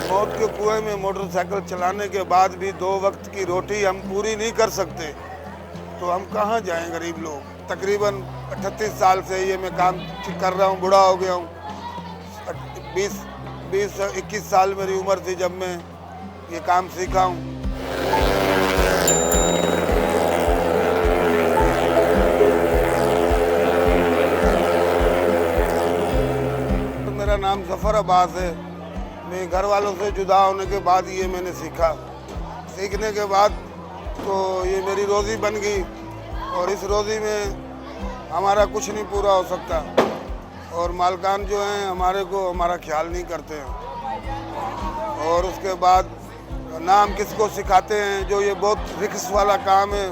मौत के कुएं में मोटरसाइकिल चलाने के बाद भी 2 वक्त की रोटी हम पूरी नहीं कर सकते तो हम कहाँ जाएं गरीब लोग। तकरीबन 38 साल से ये मैं काम कर रहा हूँ, बूढ़ा हो गया हूँ। 21 साल मेरी उम्र थी जब मैं ये काम सीखा हूँ। मेरा नाम ज़फ़र अब्बास है। मैं घर वालों से जुदा होने के बाद ये मैंने सीखा। सीखने के बाद तो ये मेरी रोज़ी बन गई और इस रोज़ी में हमारा कुछ नहीं पूरा हो सकता और मालकान जो हैं हमारा ख्याल नहीं करते हैं। और उसके बाद ना हम किसको सिखाते हैं, जो ये बहुत रिस्क वाला काम है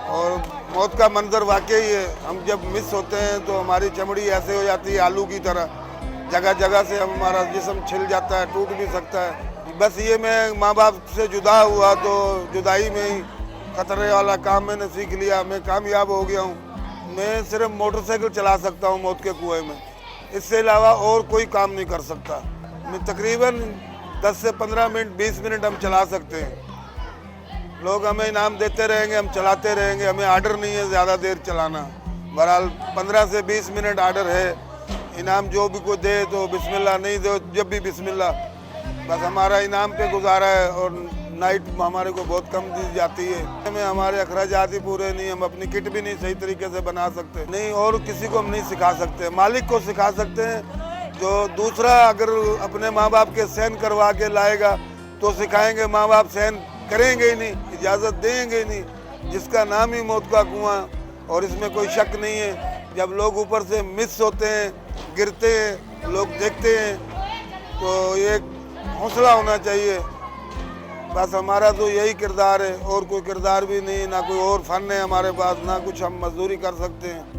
और मौत का मंजर वाकई है। हम जब मिस होते हैं तो हमारी चमड़ी ऐसे हो जाती है आलू की तरह, जगह जगह से हमारा जिस्म छिल जाता है, टूट भी सकता है। बस ये मैं माँ बाप से जुदा हुआ तो जुदाई में ही खतरे वाला काम मैंने सीख लिया। मैं कामयाब हो गया हूँ। मैं सिर्फ मोटरसाइकिल चला सकता हूँ मौत के कुएं में, इससे अलावा और कोई काम नहीं कर सकता। मैं तकरीबन 10 से 15 मिनट 20 मिनट हम चला सकते हैं। लोग हमें इनाम देते रहेंगे, हम चलाते रहेंगे। हमें आर्डर नहीं है ज़्यादा देर चलाना। बहरहाल 15 से 20 मिनट आर्डर है। इनाम जो भी कोई दे तो बिस्मिल्लाह, नहीं दे जब भी बिस्मिल्लाह। बस हमारा इनाम पे गुजारा है और नाइट हमारे को बहुत कम दी जाती है। हमें हमारे अखराजात ही पूरे नहीं, हम अपनी किट भी नहीं सही तरीके से बना सकते नहीं और किसी को हम नहीं सिखा सकते। मालिक को सिखा सकते हैं। जो दूसरा अगर अपने माँ बाप के सहन करवा के लाएगा तो सिखाएंगे, माँ बाप सहन करेंगे ही नहीं, इजाज़त देंगे ही नहीं। जिसका नाम ही मौत का कुआं और इसमें कोई शक नहीं है। जब लोग ऊपर से मिस होते हैं, गिरते हैं, लोग देखते हैं तो ये हौसला होना चाहिए। बस हमारा तो यही किरदार है और कोई किरदार भी नहीं, ना कोई और फन है हमारे पास, ना कुछ हम मजदूरी कर सकते हैं।